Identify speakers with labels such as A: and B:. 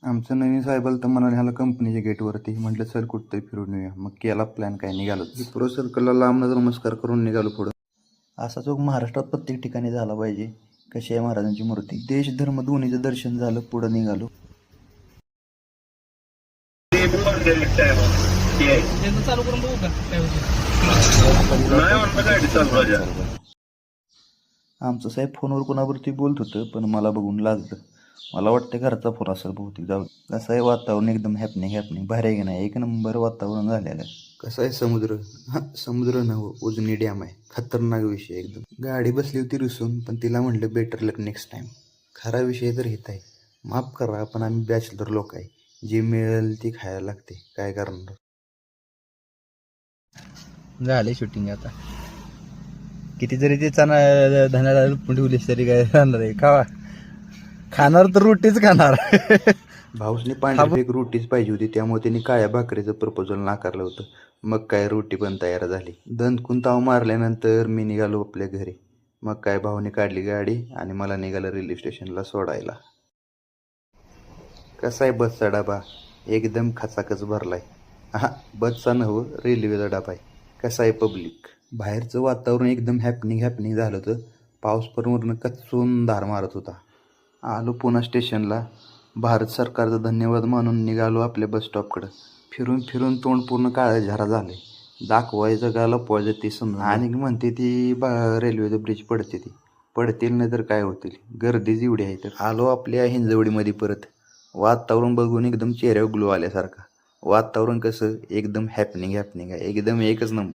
A: आमचं नवीन साहेब आलं तर म्हणाले ह्याला कंपनीच्या गेटवरती म्हटलं सर कुठतरी फिरून येऊया. मग केला प्लॅन, काय निघालो प्रो सर्कलला लांब नमस्कार करून निघालो पुढं. असा जो महाराष्ट्रात प्रत्येक ठिकाणी झाला पाहिजे. कशी आहे महाराजांची मूर्ती, देश धर्म दोन्हीचं दर्शन झालं, पुढं निघालो.
B: चालू करून बघू का काय
A: आमचं साहेब फोनवर कोणावरती बोलत होतं, पण मला बघून लागलं. मला वाटतं घरचा फोन असेल बहुतेक. जाऊ कसं आहे वातावरण, एकदम हॅपनिंग बाहेर आहे की नाही, एक नंबर वातावरण झालेलं आहे. कसं आहे समुद्र, समुद्र नव्हं, उजनी डॅम आहे. खतरनाक विषय एकदम. गाडी बसली होती रुसून, पण तिला म्हटलं बेटर लक नेक्स्ट टाइम. खरा विषय तर हेच आहे, माफ करा पण आम्ही बॅचलर लोक आहे, जे मिळेल ती खायला लागते, काय करणार.
B: झाले शूटिंग आता. किती जरी ते धन्या ठेवलीस तरी काय राहणार आहे खावा. खाणार तर रोटीच खाणार.
A: भाऊसने पांढरी एक रोटीच पाहिजे होती, त्यामुळे त्यांनी काळ्या भाकरीचं प्रपोजल नाकारलं होतं. मग काय रोटी पण तयार झाली. दणकून ताव मारल्यानंतर मी निघालो आपल्या घरी. मग काय भाऊने काढली गाडी आणि मला निघालं रेल्वे स्टेशनला सोडायला. कसा आहे बसचा डबा, एकदम खचाखच भरलाय. हा, बसचा नव्हं, रेल्वेचा डबा आहे. कसा आहे पब्लिक. बाहेरचं वातावरण एकदम हॅपनिंग झालं होतं. पाऊस पण वरनं कच्चून धार मारत होता. आलो पुणा स्टेशनला. भारत सरकारचा धन्यवाद मानून निघालो आपल्या बसस्टॉपकडं. फिरून फिरून तोंड पूर्ण काळ्या झारा झाले. दाखवायचं का लपवायचं ते समजा. आणि म्हणते ती रेल्वेचं ब्रिज पडतील नाही तर काय होतील, गर्दीच एवढी आहे. तर आलो आपल्या हिंजवडीमध्ये परत. वातावरण बघून एकदम चेहऱ्यावर ग्लो आल्यासारखा. वातावरण कसं एकदम हॅपनिंग आहे, एकदम एकच नंबर.